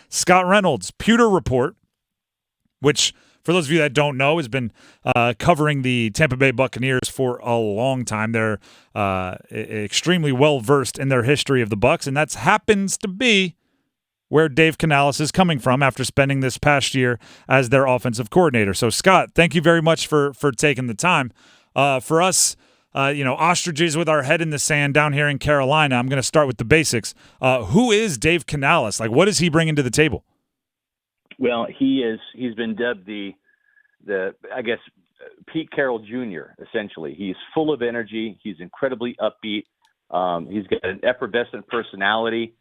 Scott Reynolds, Pewter Report, which, for those of you that don't know, has been covering the Tampa Bay Buccaneers for a long time. They're extremely well-versed in their history of the Bucs, and that happens to be where Dave Canales is coming from after spending this past year as their offensive coordinator. So, Scott, thank you very much for taking the time. For us, ostriches with our head in the sand down here in Carolina, I'm going to start with the basics. Who is Dave Canales? Like, what does he bring into the table? Well, he's been dubbed the Pete Carroll Jr., essentially. He's full of energy. He's incredibly upbeat. He's got an effervescent personality.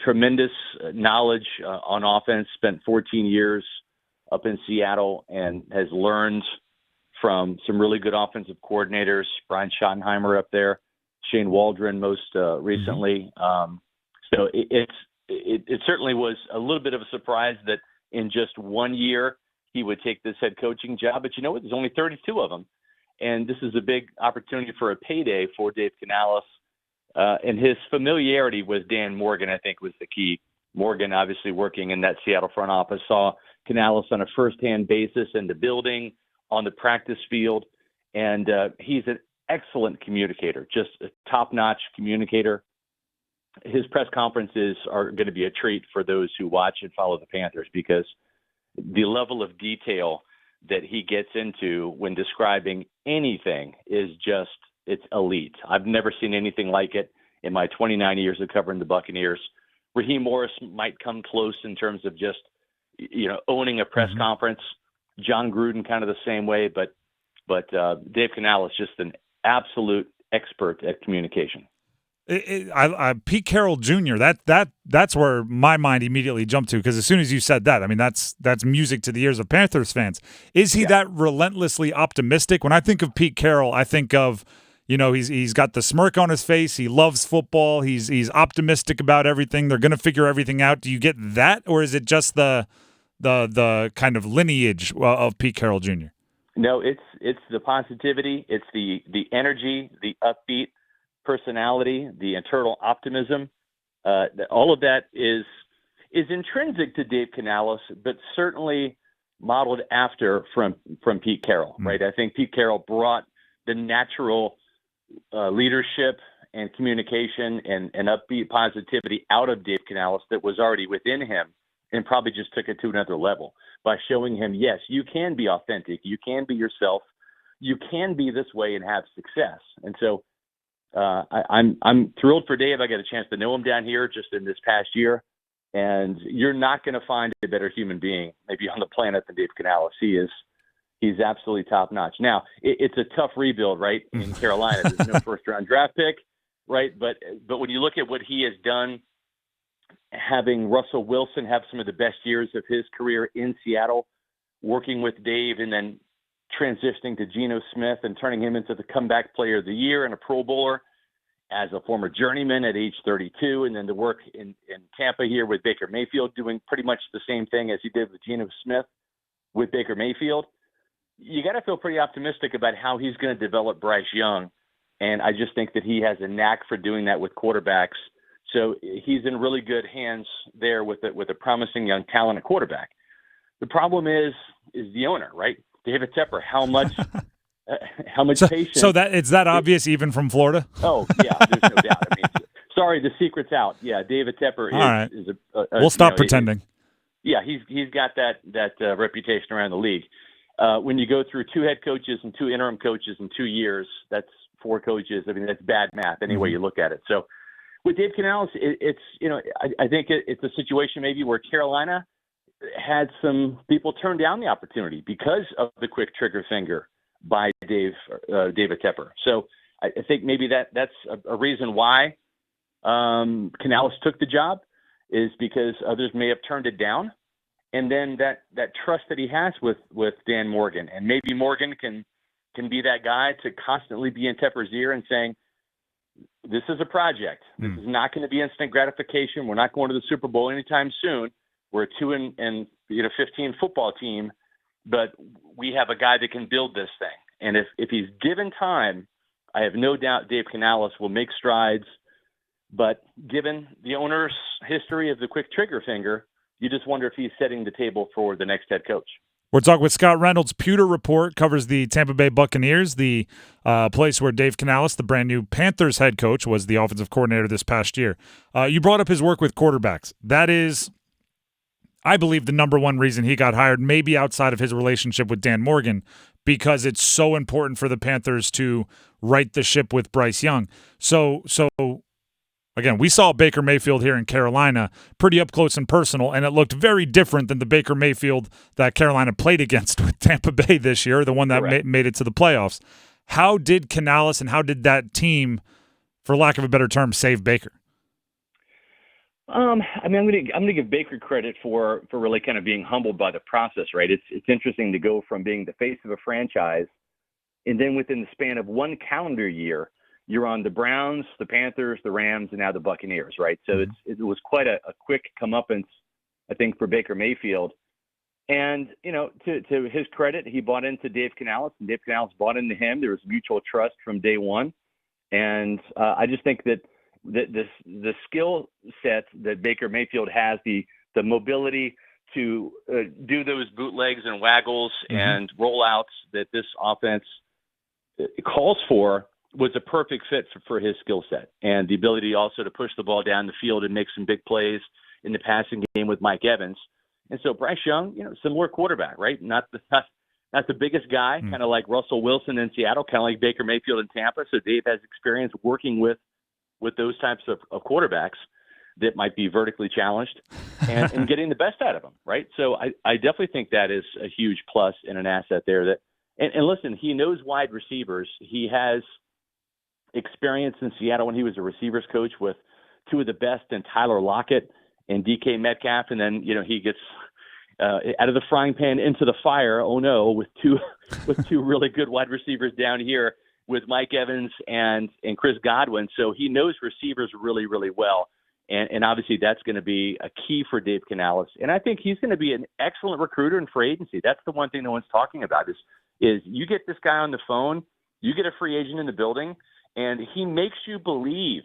Tremendous knowledge on offense, spent 14 years up in Seattle and has learned from some really good offensive coordinators, Brian Schottenheimer up there, Shane Waldron most recently. So it certainly was a little bit of a surprise that in just 1 year he would take this head coaching job. But you know what? There's only 32 of them. And this is a big opportunity for a payday for Dave Canales. And his familiarity with Dan Morgan, I think, was the key. Morgan, obviously working in that Seattle front office, saw Canales on a firsthand basis in the building, on the practice field. And he's an excellent communicator, just a top-notch communicator. His press conferences are going to be a treat for those who watch and follow the Panthers, because the level of detail that he gets into when describing anything is just, it's elite. I've never seen anything like it in my 29 years of covering the Buccaneers. Raheem Morris might come close in terms of just, owning a press conference. John Gruden kind of the same way, but Dave Canales is just an absolute expert at communication. Pete Carroll Jr. That's where my mind immediately jumped to, because as soon as you said that, I mean that's music to the ears of Panthers fans. Is he that relentlessly optimistic? When I think of Pete Carroll, I think of he's got the smirk on his face. He loves football. He's optimistic about everything. They're going to figure everything out. Do you get that, or is it just the kind of lineage of Pete Carroll Jr.? No, it's the positivity. It's the energy, the upbeat personality, the internal optimism. All of that is intrinsic to Dave Canales, but certainly modeled after from Pete Carroll, right? I think Pete Carroll brought the natural leadership and communication and upbeat positivity out of Dave Canales that was already within him, and probably just took it to another level by showing him, yes, you can be authentic, you can be yourself, you can be this way and have success. And so I'm thrilled for Dave. I got a chance to know him down here just in this past year, and you're not going to find a better human being maybe on the planet than Dave Canales. He's absolutely top notch. Now it's a tough rebuild, right? In Carolina, there's no first round draft pick, right? But when you look at what he has done, having Russell Wilson have some of the best years of his career in Seattle, working with Dave, and then transitioning to Geno Smith and turning him into the comeback player of the year and a Pro Bowler as a former journeyman at age 32, and then to work in Tampa here with Baker Mayfield, doing pretty much the same thing as he did with Geno Smith with Baker Mayfield. You got to feel pretty optimistic about how he's going to develop Bryce Young, and I just think that he has a knack for doing that with quarterbacks. So he's in really good hands there with a promising young talent at quarterback. The problem is the owner, right? David Tepper, how much patience? So that it's that obvious even from Florida? Oh yeah, there's no doubt. I mean, sorry, the secret's out. Yeah, David Tepper is we'll stop pretending. He's got that reputation around the league. When you go through 2 head coaches and 2 interim coaches in 2 years, that's 4 coaches. I mean, that's bad math any way you look at it. So with Dave Canales, I think it's a situation maybe where Carolina had some people turn down the opportunity because of the quick trigger finger by David Tepper. So I think maybe that's a reason why Canales took the job, is because others may have turned it down. And then that trust that he has with Dan Morgan, and maybe Morgan can be that guy to constantly be in Tepper's ear and saying, this is a project. This is not going to be instant gratification. We're not going to the Super Bowl anytime soon. We're a 2-15 football team, but we have a guy that can build this thing. And if he's given time, I have no doubt Dave Canales will make strides, But given the owner's history of the quick trigger finger, you just wonder if he's setting the table for the next head coach. We're talking with Scott Reynolds. Pewter Report covers the Tampa Bay Buccaneers, the place where Dave Canales, the brand new Panthers head coach, was the offensive coordinator this past year. You brought up his work with quarterbacks. That is, I believe, the number one reason he got hired, maybe outside of his relationship with Dan Morgan, because it's so important for the Panthers to right the ship with Bryce Young. So again, we saw Baker Mayfield here in Carolina pretty up close and personal, and it looked very different than the Baker Mayfield that Carolina played against with Tampa Bay this year, the one that made it to the playoffs. How did Canales and how did that team, for lack of a better term, save Baker? I'm gonna give Baker credit for really kind of being humbled by the process, right? It's interesting to go from being the face of a franchise, and then within the span of one calendar year, you're on the Browns, the Panthers, the Rams, and now the Buccaneers, right? So it was quite a quick comeuppance, I think, for Baker Mayfield. And, to his credit, he bought into Dave Canales, and Dave Canales bought into him. There was mutual trust from day one. And I just think that the skill set that Baker Mayfield has, the mobility to do those bootlegs and waggles and rollouts that this offense calls for, was a perfect fit for his skill set, and the ability also to push the ball down the field and make some big plays in the passing game with Mike Evans. And so Bryce Young, similar quarterback, right? Not the biggest guy, kind of like Russell Wilson in Seattle, kind of like Baker Mayfield in Tampa. So Dave has experience working with those types of quarterbacks that might be vertically challenged and getting the best out of them, right? So I definitely think that is a huge plus and an asset there. And listen, he knows wide receivers. He has experience in Seattle when he was a receivers coach with two of the best in Tyler Lockett and DK Metcalf. And then, he gets out of the frying pan into the fire. Oh no, with two really good wide receivers down here with Mike Evans and Chris Godwin. So he knows receivers really, really well. And obviously that's going to be a key for Dave Canales. And I think he's going to be an excellent recruiter in free agency. That's the one thing no one's talking about is you get this guy on the phone, you get a free agent in the building, and he makes you believe.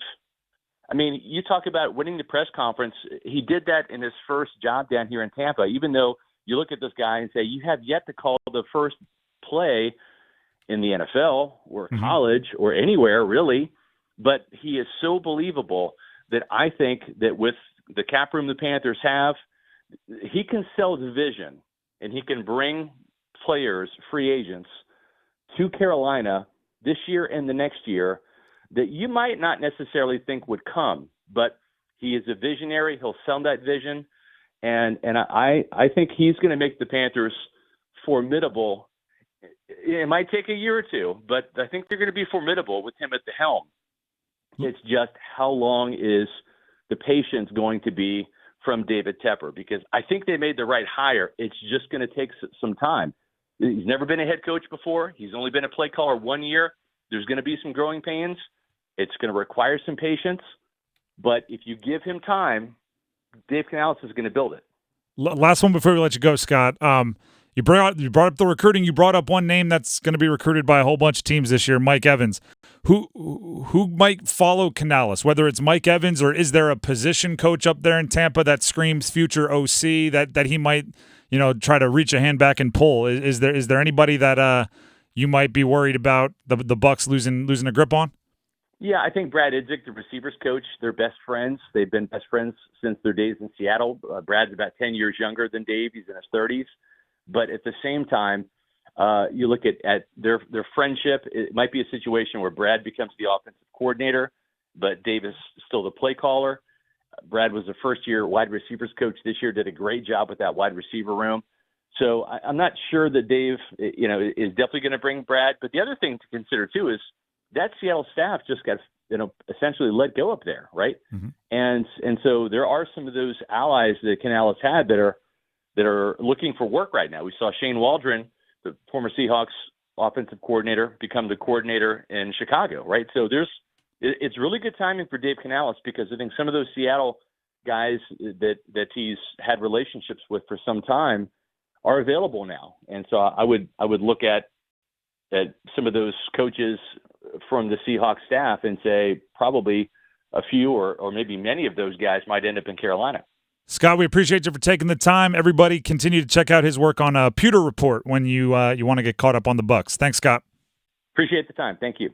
I mean, you talk about winning the press conference. He did that in his first job down here in Tampa, even though you look at this guy and say, you have yet to call the first play in the NFL or college or anywhere, really. But he is so believable that I think that with the cap room the Panthers have, he can sell the vision, and he can bring players, free agents, to Carolina this year and the next year that you might not necessarily think would come, but he is a visionary. He'll sell that vision. And I think he's going to make the Panthers formidable. It might take a year or two, but I think they're going to be formidable with him at the helm. It's just how long is the patience going to be from David Tepper? Because I think they made the right hire. It's just going to take some time. He's never been a head coach before. He's only been a play caller 1 year. There's going to be some growing pains. It's going to require some patience. But if you give him time, Dave Canales is going to build it. Last one before we let you go, Scott. You brought up the recruiting. You brought up one name that's going to be recruited by a whole bunch of teams this year, Mike Evans. Who might follow Canales, whether it's Mike Evans or is there a position coach up there in Tampa that screams future OC that he might try to reach a hand back and pull? Is there anybody that you might be worried about the Bucs losing a grip on? Yeah, I think Brad Idzik, the receivers coach, they're best friends. They've been best friends since their days in Seattle. Brad's about 10 years younger than Dave. He's in his 30s. But at the same time, you look at their friendship. It might be a situation where Brad becomes the offensive coordinator, but Dave is still the play caller. Brad was a first-year wide receivers coach this year, did a great job with that wide receiver room. So I'm not sure that Dave, is definitely going to bring Brad. But the other thing to consider, too, is that Seattle staff just got, essentially let go up there, right? Mm-hmm. And so there are some of those allies that Canales had that are looking for work right now. We saw Shane Waldron, the former Seahawks offensive coordinator, become the coordinator in Chicago, right? So it's really good timing for Dave Canales because I think some of those Seattle guys that he's had relationships with for some time are available now. And so I would look at some of those coaches from the Seahawks staff and say probably a few or maybe many of those guys might end up in Carolina. Scott, we appreciate you for taking the time. Everybody, continue to check out his work on Pewter Report when you want to get caught up on the Bucs. Thanks, Scott. Appreciate the time. Thank you.